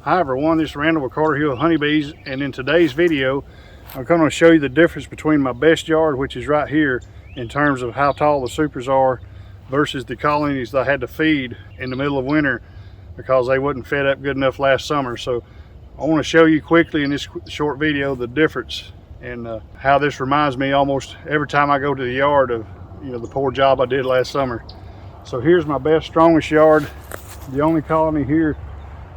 Hi everyone, this is Randall with Carter Hill Honeybees, and in today's video I'm going to show you the difference between my best yard, which is right here, in terms of how tall the supers are versus the colonies that I had to feed in the middle of winter because they wasn't fed up good enough last summer. So I want to show you quickly in this short video the difference and how this reminds me almost every time I go to the yard of the poor job I did last summer. So here's my best, strongest yard. The only colony here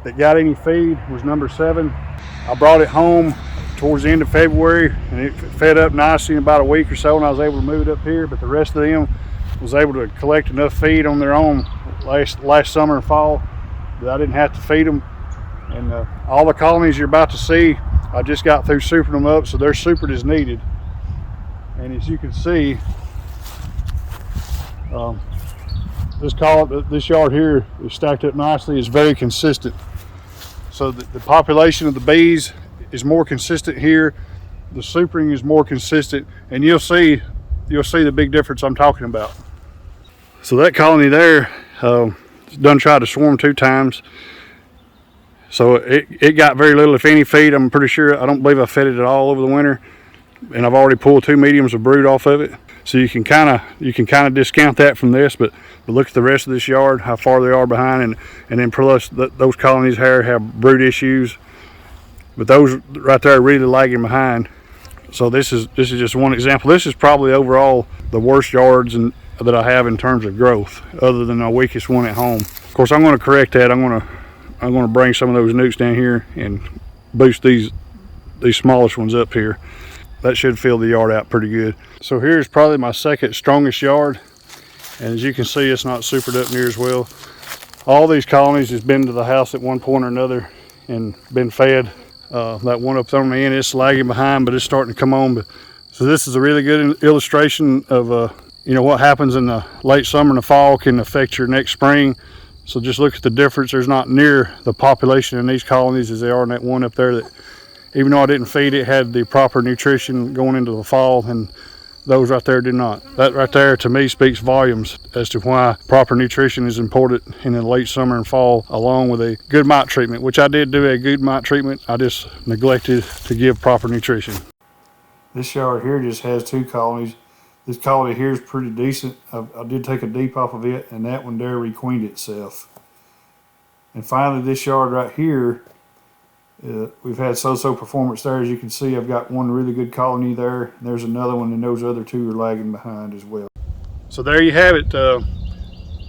that got any feed was number 7. I brought it home towards the end of February and it fed up nicely in about a week or so, and I was able to move it up here. But the rest of them was able to collect enough feed on their own last summer and fall that I didn't have to feed them. And all the colonies you're about to see, I just got through supering them up, so they're supered as needed. And as you can see, this yard here is stacked up nicely. It's very consistent. So the population of the bees is more consistent here. The supering is more consistent, and you'll see the big difference I'm talking about. So that colony there done tried to swarm 2 times. So it got very little, if any, feed. I'm pretty sure, I don't believe I fed it at all over the winter, and I've already pulled 2 mediums of brood off of it. So you can kind of discount that from this, but look at the rest of this yard, how far they are behind, and then plus those colonies here have brood issues, but those right there are really lagging behind. So this is just one example. This is probably overall the worst yards that I have in terms of growth, other than the weakest one at home. Of course, I'm going to correct that. I'm going to bring some of those nukes down here and boost these smallest ones up here. That should fill the yard out pretty good. So here's probably my second strongest yard, and as you can see, it's not supered up near as well. All these colonies has been to the house at one point or another and been fed. That one up there on the end is lagging behind, but it's starting to come on. So this is a really good illustration of what happens in the late summer and the fall can affect your next spring. So just look at the difference. There's not near the population in these colonies as they are in that one up there that, even though I didn't feed it, had the proper nutrition going into the fall, and those right there did not. That right there to me speaks volumes as to why proper nutrition is important in the late summer and fall, along with a good mite treatment, which I did do a good mite treatment. I just neglected to give proper nutrition. This yard here just has 2 colonies. This colony here is pretty decent. I did take a deep off of it, and that one there requeened itself. And finally, this yard right here, we've had so-so performance there. As you can see, I've got one really good colony there, and there's another one, and those other 2 are lagging behind as well. So there you have it.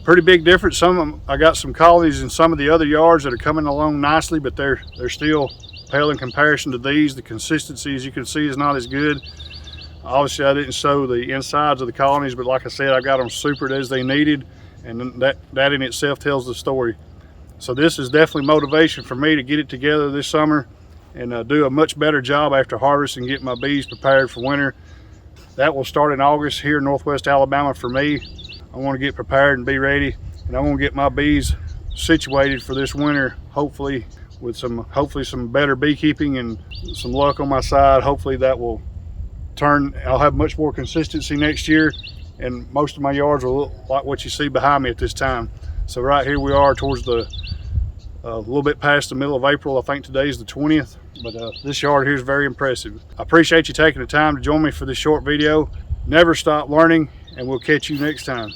Pretty big difference. I got some colonies in some of the other yards that are coming along nicely, but they're still pale in comparison to these. The consistency, as you can see, is not as good. Obviously, I didn't show the insides of the colonies, but like I said, I got them supered as they needed, and that in itself tells the story. So this is definitely motivation for me to get it together this summer and do a much better job after harvest and get my bees prepared for winter. That will start in August here in Northwest Alabama for me. I want to get prepared and be ready, and I want to get my bees situated for this winter, hopefully with some better beekeeping and some luck on my side. Hopefully that will I'll have much more consistency next year, and most of my yards will look like what you see behind me at this time. So right here we are towards a little bit past the middle of April. I think today's the 20th, but this yard here is very impressive. I appreciate you taking the time to join me for this short video. Never stop learning, and we'll catch you next time.